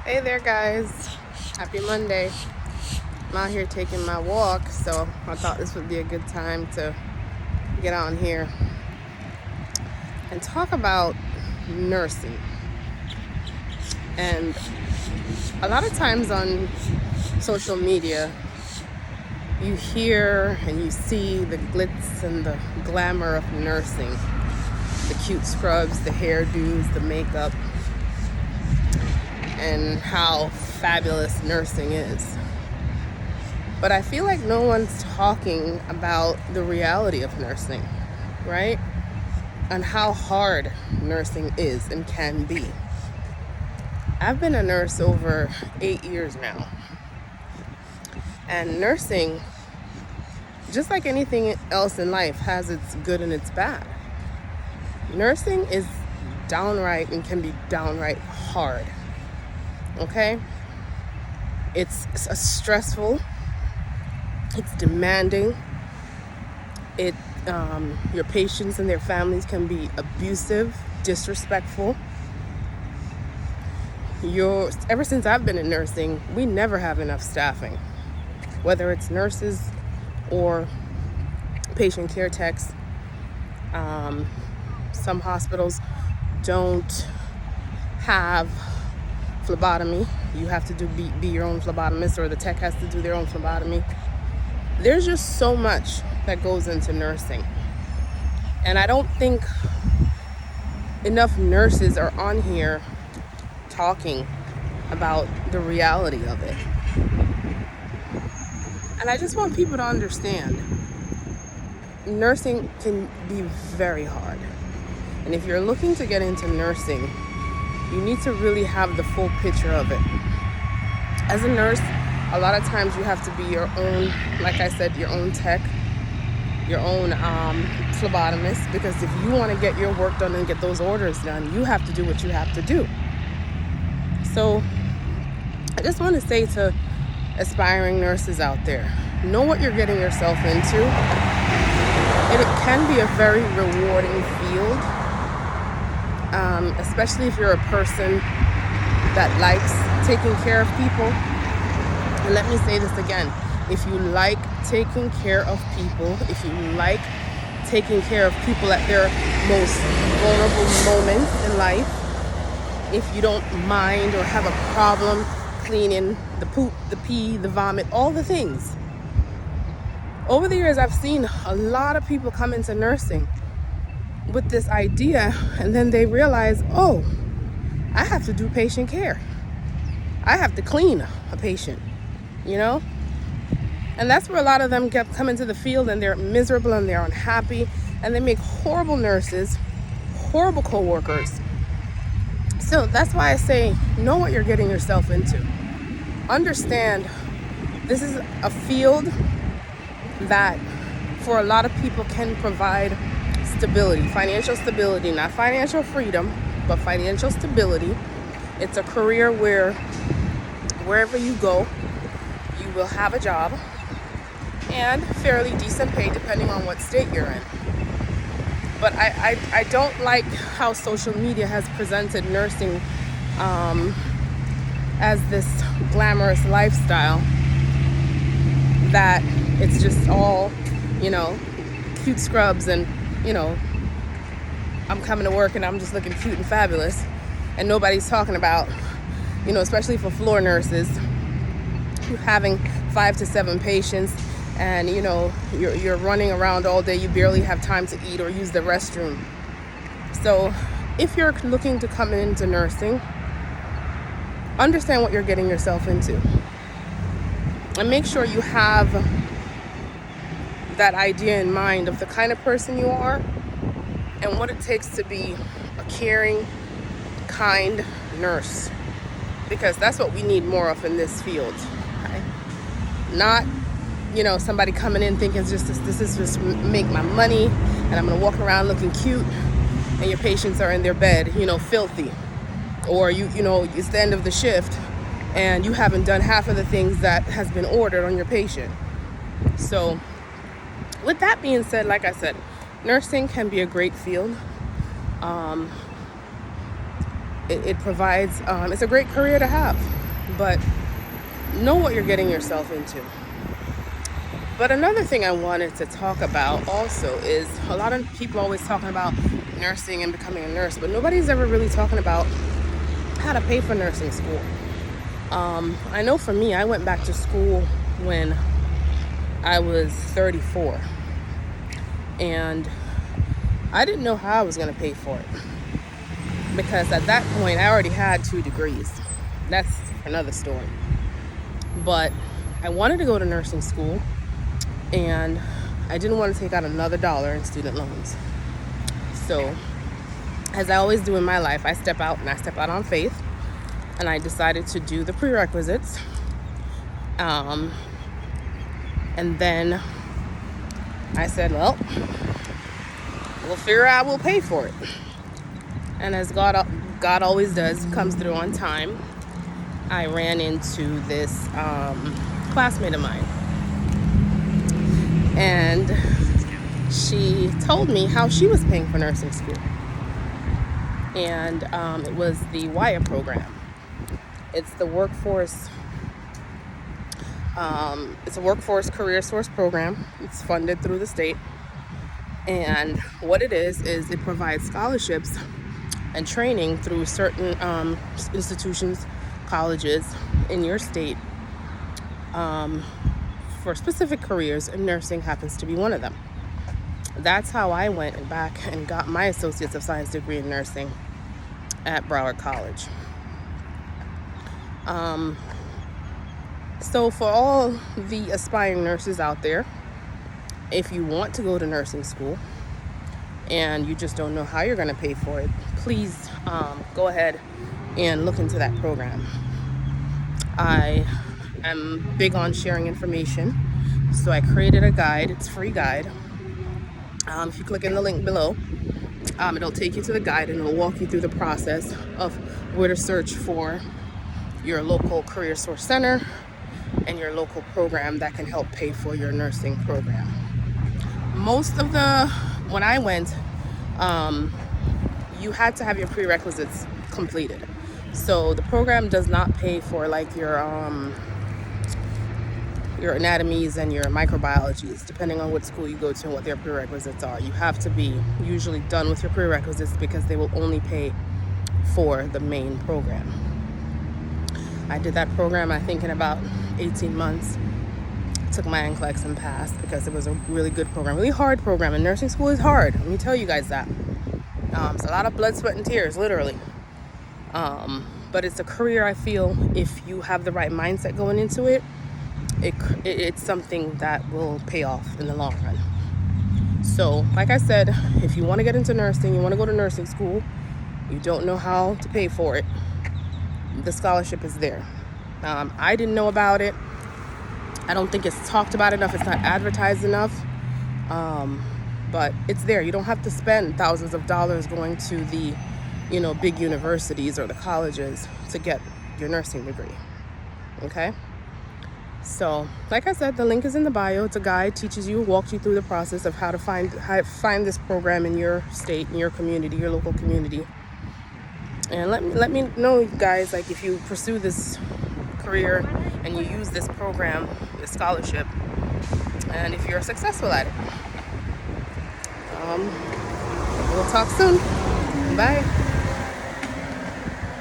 Hey there, guys. Happy Monday. I'm out here taking my walk, so I thought this would be a good time to get on here and talk about nursing. And a lot of times on social media, you hear and you see the glitz and the glamour of nursing, the cute scrubs, the hairdos, the makeup, and how fabulous nursing is. But I feel like no one's talking about the reality of nursing, right? And how hard nursing is and can be. I've been a nurse over 8 years now. And nursing, just like anything else in life, has its good and its bad. Nursing is downright and can be downright hard. Okay? It's stressful. It's demanding. Your patients and their families can be abusive, disrespectful. Ever since I've been in nursing, we never have enough staffing, whether it's nurses or patient care techs. Some hospitals don't have phlebotomy. You have to be your own phlebotomist, or the tech has to do their own phlebotomy. There's just so much that goes into nursing. And I don't think enough nurses are on here talking about the reality of it. And I just want people to understand, nursing can be very hard. And if you're looking to get into nursing, you need to really have the full picture of it. As a nurse, a lot of times you have to be your own, like I said, your own tech, your own phlebotomist, because if you want to get your work done and get those orders done, you have to do what you have to do. So I just want to say to aspiring nurses out there, know what you're getting yourself into. It can be a very rewarding field, especially if you're a person that likes taking care of people. And let me say this again. If you like taking care of people, if you like taking care of people at their most vulnerable moments in life, if you don't mind or have a problem cleaning the poop, the pee, the vomit, all the things. Over the years, I've seen a lot of people come into nursing with this idea, and then they realize, oh, I have to do patient care. I have to clean a patient, you know? And that's where a lot of them come into the field, and they're miserable and they're unhappy, and they make horrible nurses, horrible co-workers. So that's why I say, know what you're getting yourself into. Understand this is a field that for a lot of people can provide stability, financial stability, not financial freedom, but financial stability. It's a career where wherever you go, you will have a job and fairly decent pay depending on what state you're in. But I don't like how social media has presented nursing as this glamorous lifestyle, that it's just all, cute scrubs and, I'm coming to work and I'm just looking cute and fabulous, and nobody's talking about, especially for floor nurses, having 5 to 7 patients, and you're running around all day. You barely have time to eat or use the restroom. So if you're looking to come into nursing, understand what you're getting yourself into, and make sure you have that idea in mind of the kind of person you are and what it takes to be a caring, kind nurse, because that's what we need more of in this field. Okay? Not somebody coming in thinking this is just make my money and I'm gonna walk around looking cute, and your patients are in their bed, filthy, or it's the end of the shift and you haven't done half of the things that has been ordered on your patient. So with that being said, like I said, nursing can be a great field. It provides, it's a great career to have, but know what you're getting yourself into. But another thing I wanted to talk about also is a lot of people always talking about nursing and becoming a nurse, but nobody's ever really talking about how to pay for nursing school. I know for me, I went back to school when I was 34, and I didn't know how I was going to pay for it, because at that point I already had 2 degrees. That's another story. But I wanted to go to nursing school, and I didn't want to take out another dollar in student loans. So, as I always do in my life, I step out on faith, and I decided to do the prerequisites. And then I said, well, we'll figure out, we'll pay for it. And as God always does, comes through on time, I ran into this classmate of mine. And she told me how she was paying for nursing school. And it was the WIRE program. It's the workforce. It's a workforce career source program. It's funded through the state. And what it is it provides scholarships and training through certain institutions, colleges in your state for specific careers, and nursing happens to be one of them. That's how I went back and got my Associates of Science degree in nursing at Broward College. So for all the aspiring nurses out there, if you want to go to nursing school and you just don't know how you're going to pay for it, please go ahead and look into that program. I am big on sharing information, so I created a guide. It's a free guide. If you click in the link below, it'll take you to the guide, and it'll walk you through the process of where to search for your local career source center and your local program that can help pay for your nursing program. When I went, you had to have your prerequisites completed. So the program does not pay for like your anatomies and your microbiologies, depending on what school you go to and what their prerequisites are. You have to be usually done with your prerequisites, because they will only pay for the main program. I did that program, I think, in about 18 months. Took my NCLEX and passed, because it was a really good program, really hard program. And nursing school is hard. Let me tell you guys that. It's a lot of blood, sweat, and tears, literally. But it's a career, I feel, if you have the right mindset going into it, it's something that will pay off in the long run. So, like I said, if you want to get into nursing, you want to go to nursing school, you don't know how to pay for it, the scholarship is there. I didn't know about it. I don't think it's talked about enough. It's not advertised enough. But it's there. You don't have to spend thousands of dollars going to the, big universities or the colleges to get your nursing degree. Okay? So, like I said, the link is in the bio. It's a guide, walks you through the process of how to find this program in your state, in your community, your local community. And let me know, you guys, like, if you pursue this career and you use this program, this scholarship, and if you're successful at it. We'll talk soon. Bye.